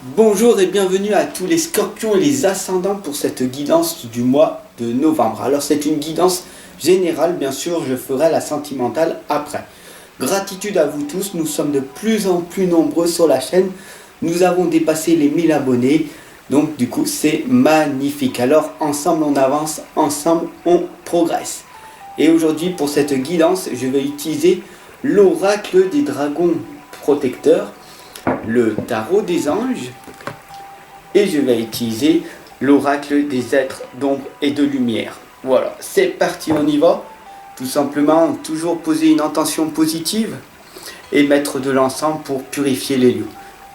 Bonjour et bienvenue à tous les scorpions et les ascendants pour cette guidance du mois de novembre. Alors c'est une guidance générale, bien sûr, je ferai la sentimentale après. Gratitude à vous tous, nous sommes de plus en plus nombreux sur la chaîne. Nous avons dépassé les 1000 abonnés, donc du coup c'est magnifique. Alors ensemble on avance, ensemble on progresse. Et aujourd'hui pour cette guidance, je vais utiliser l'oracle des dragons protecteurs, le tarot des anges, et je vais utiliser l'oracle des êtres d'ombre et de lumière. Voilà, c'est parti, on y va. Tout simplement, toujours poser une intention positive et mettre de l'encens pour purifier les lieux.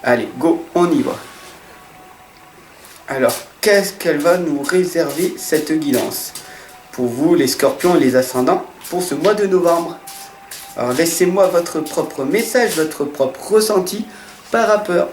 Allez, go, on y va. Alors, qu'est-ce qu'elle va nous réserver cette guidance pour vous, les scorpions et les ascendants, pour ce mois de novembre? Alors, laissez-moi votre propre message, votre propre ressenti par rapport.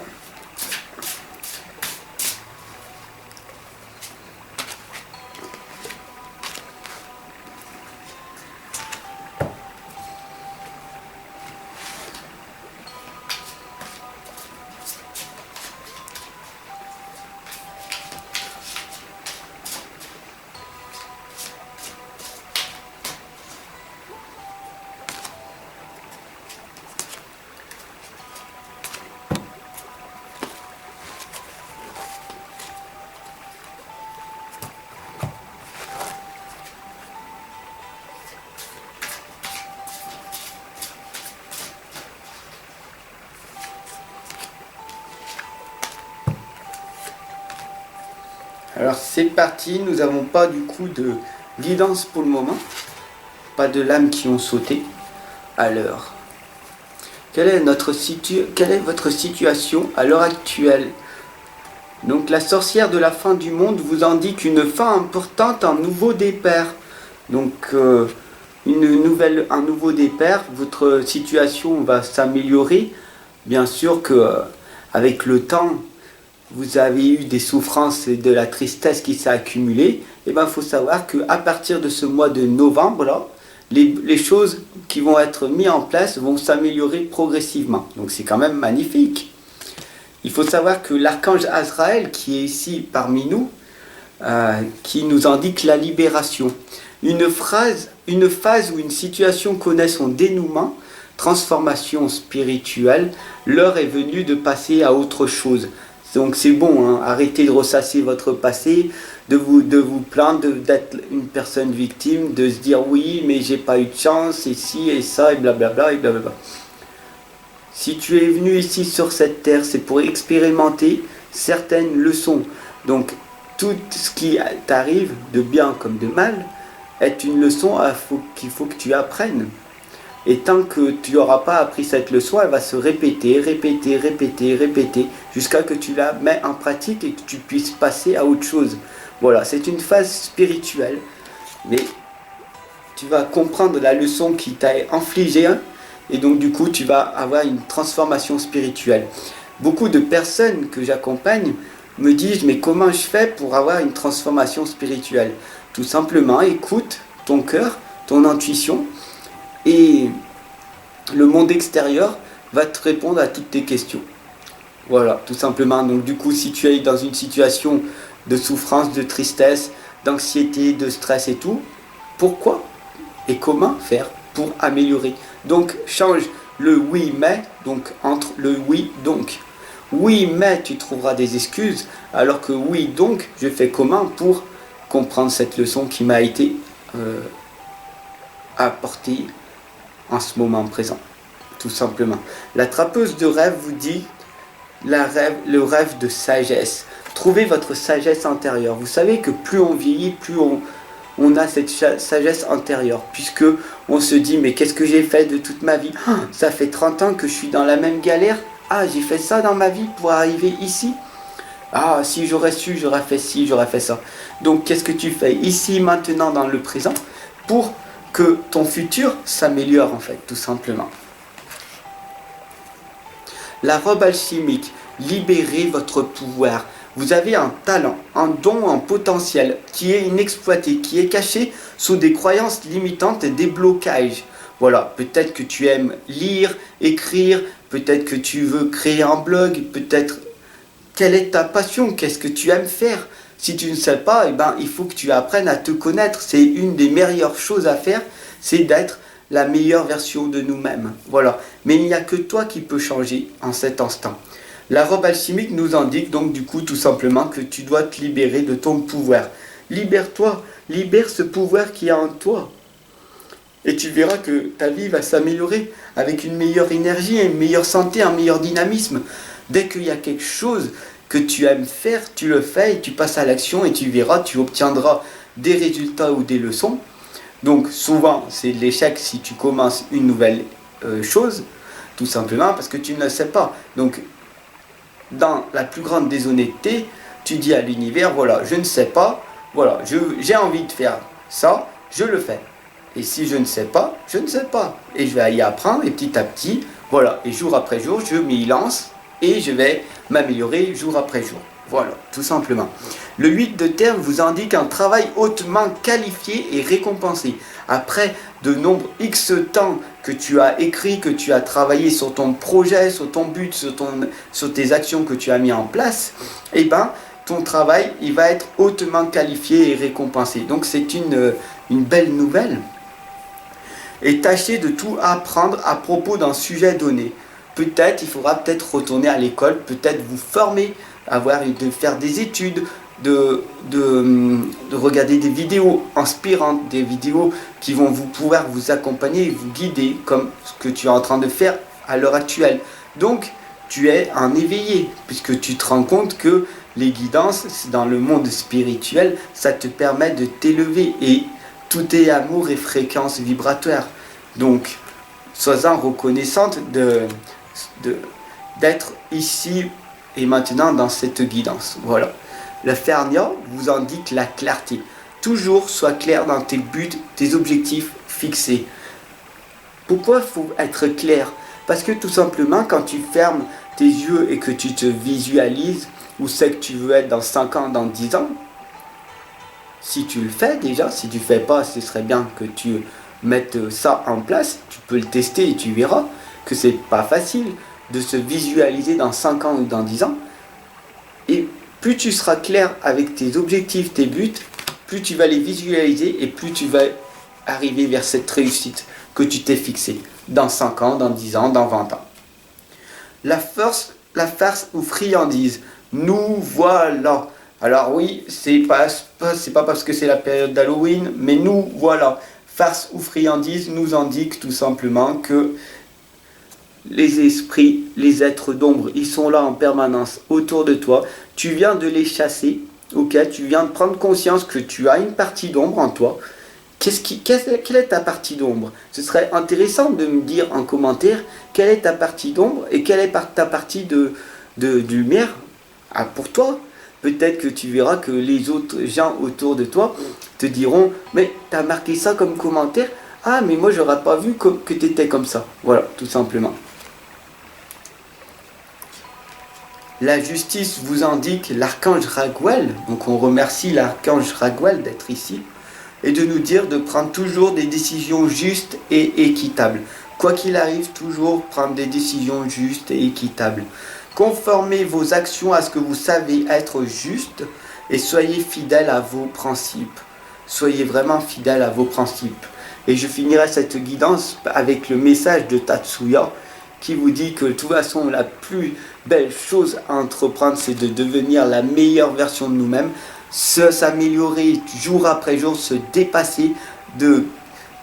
Alors c'est parti, nous n'avons pas du coup de guidance pour le moment, pas de lames qui ont sauté. Alors, quelle est votre situation à l'heure actuelle? Donc la sorcière de la fin du monde vous indique une fin importante, un nouveau départ. Donc un nouveau départ, votre situation va s'améliorer. Bien sûr que avec le temps, vous avez eu des souffrances et de la tristesse qui s'est accumulée, et bien il faut savoir qu'à partir de ce mois de novembre, là, les choses qui vont être mises en place vont s'améliorer progressivement. Donc c'est quand même magnifique. Il faut savoir que l'archange Azraël, qui est ici parmi nous, qui nous indique la libération. Une phase ou une situation connaît son dénouement, transformation spirituelle, l'heure est venue de passer à autre chose. Donc c'est bon, hein, arrêtez de ressasser votre passé, de vous plaindre d'être une personne victime, de se dire oui mais j'ai pas eu de chance, et ci et ça, et blablabla, et blablabla. Si tu es venu ici sur cette terre, c'est pour expérimenter certaines leçons. Donc tout ce qui t'arrive, de bien comme de mal, est une leçon qu'il faut que tu apprennes. Et tant que tu n'auras pas appris cette leçon, elle va se répéter, jusqu'à que tu la mets en pratique et que tu puisses passer à autre chose. Voilà, c'est une phase spirituelle, mais tu vas comprendre la leçon qui t'a infligée, hein, et donc du coup tu vas avoir une transformation spirituelle. Beaucoup de personnes que j'accompagne me disent mais comment je fais pour avoir une transformation spirituelle? Tout simplement, écoute ton cœur, ton intuition, et le monde extérieur va te répondre à toutes tes questions. Voilà, tout simplement. Donc du coup, si tu es dans une situation de souffrance, de tristesse, d'anxiété, de stress et tout, pourquoi et comment faire pour améliorer? Donc change le oui mais, donc entre le oui donc. Oui mais tu trouveras des excuses, alors que oui donc je fais comment pour comprendre cette leçon qui m'a été apportée en ce moment présent, tout simplement. La trappeuse de rêve vous dit le rêve de sagesse. Trouvez votre sagesse intérieure. Vous savez que plus on vieillit, plus on a cette sagesse intérieure, puisque on se dit mais qu'est-ce que j'ai fait de toute ma vie? Ça fait 30 ans que je suis dans la même galère. Ah, j'ai fait ça dans ma vie pour arriver ici. Ah, si j'aurais su, j'aurais fait ci, j'aurais fait ça. Donc qu'est-ce que tu fais ici, maintenant, dans le présent, pour que ton futur s'améliore en fait, tout simplement. La robe alchimique, libérez votre pouvoir. Vous avez un talent, un don, un potentiel qui est inexploité, qui est caché sous des croyances limitantes et des blocages. Voilà, peut-être que tu aimes lire, écrire, peut-être que tu veux créer un blog, peut-être quelle est ta passion, qu'est-ce que tu aimes faire. Si tu ne sais pas, eh ben, il faut que tu apprennes à te connaître. C'est une des meilleures choses à faire, c'est d'être la meilleure version de nous-mêmes. Voilà. Mais il n'y a que toi qui peux changer en cet instant. La robe alchimique nous indique donc du coup tout simplement que tu dois te libérer de ton pouvoir. Libère-toi, libère ce pouvoir qui est en toi. Et tu verras que ta vie va s'améliorer avec une meilleure énergie, une meilleure santé, un meilleur dynamisme. Dès qu'il y a quelque chose que tu aimes faire, tu le fais et tu passes à l'action et tu verras, tu obtiendras des résultats ou des leçons. Donc souvent, c'est l'échec si tu commences une nouvelle chose, tout simplement parce que tu ne le sais pas. Donc, dans la plus grande déshonnêteté, tu dis à l'univers, voilà, je ne sais pas, voilà, j'ai envie de faire ça, je le fais. Et si je ne sais pas, je ne sais pas. Et je vais y apprendre, et petit à petit, voilà, et jour après jour, je m'y lance, et je vais m'améliorer jour après jour. Voilà, tout simplement. Le 8 de terre vous indique un travail hautement qualifié et récompensé. Après de nombreux X temps que tu as écrit, que tu as travaillé sur ton projet, sur ton but, sur tes actions que tu as mis en place, eh ben, ton travail, il va être hautement qualifié et récompensé. Donc c'est une belle nouvelle. Et tâchez de tout apprendre à propos d'un sujet donné. Peut-être, il faudra peut-être retourner à l'école, peut-être vous former, de faire des études, de regarder des vidéos inspirantes, des vidéos qui vont pouvoir vous accompagner et vous guider, comme ce que tu es en train de faire à l'heure actuelle. Donc, tu es un éveillé, puisque tu te rends compte que les guidances, dans le monde spirituel, ça te permet de t'élever, et tout est amour et fréquence vibratoire. Donc, sois-en reconnaissante d'être ici et maintenant dans cette guidance. Voilà. Le Fernia vous indique la clarté. Toujours sois clair dans tes buts, tes objectifs fixés. Pourquoi il faut être clair? Parce que tout simplement, quand tu fermes tes yeux et que tu te visualises où c'est que tu veux être dans 5 ans, dans 10 ans, si tu le fais déjà, si tu ne fais pas, ce serait bien que tu mettes ça en place. Tu peux le tester et tu verras que c'est pas facile de se visualiser dans 5 ans ou dans 10 ans. Et plus tu seras clair avec tes objectifs, tes buts, plus tu vas les visualiser et plus tu vas arriver vers cette réussite que tu t'es fixée dans 5 ans, dans 10 ans, dans 20 ans. La farce ou friandise, nous voilà. Alors oui, c'est pas parce que c'est la période d'Halloween, mais nous voilà. Farce ou friandise nous indique tout simplement que les esprits, les êtres d'ombre, ils sont là en permanence autour de toi. Tu viens de les chasser, ok? Tu viens de prendre conscience que tu as une partie d'ombre en toi. Quelle est ta partie d'ombre? Ce serait intéressant de me dire en commentaire quelle est ta partie d'ombre et quelle est ta partie de lumière pour toi. Peut-être que tu verras que les autres gens autour de toi te diront « Mais tu as marqué ça comme commentaire? Ah, mais moi, j'aurais pas vu que tu étais comme ça. » Voilà, tout simplement. La justice vous indique l'archange Raguel. Donc, on remercie l'archange Raguel d'être ici. Et de nous dire de prendre toujours des décisions justes et équitables. Quoi qu'il arrive, toujours prendre des décisions justes et équitables. Conformez vos actions à ce que vous savez être juste et soyez fidèles à vos principes. Soyez vraiment fidèles à vos principes. Et je finirai cette guidance avec le message de Tatsuya qui vous dit que de toute façon la plus belle chose à entreprendre, c'est de devenir la meilleure version de nous-mêmes, s'améliorer jour après jour, se dépasser, de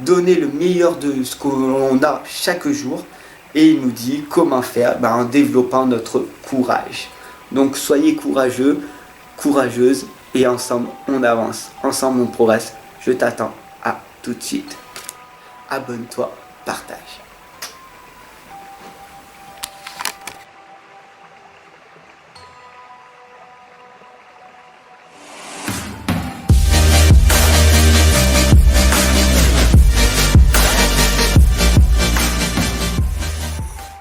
donner le meilleur de ce que l'on a chaque jour. Et il nous dit comment faire, en développant notre courage. Donc soyez courageux, courageuses, et ensemble on avance, ensemble on progresse. Je t'attends à tout de suite. Abonne-toi, partage.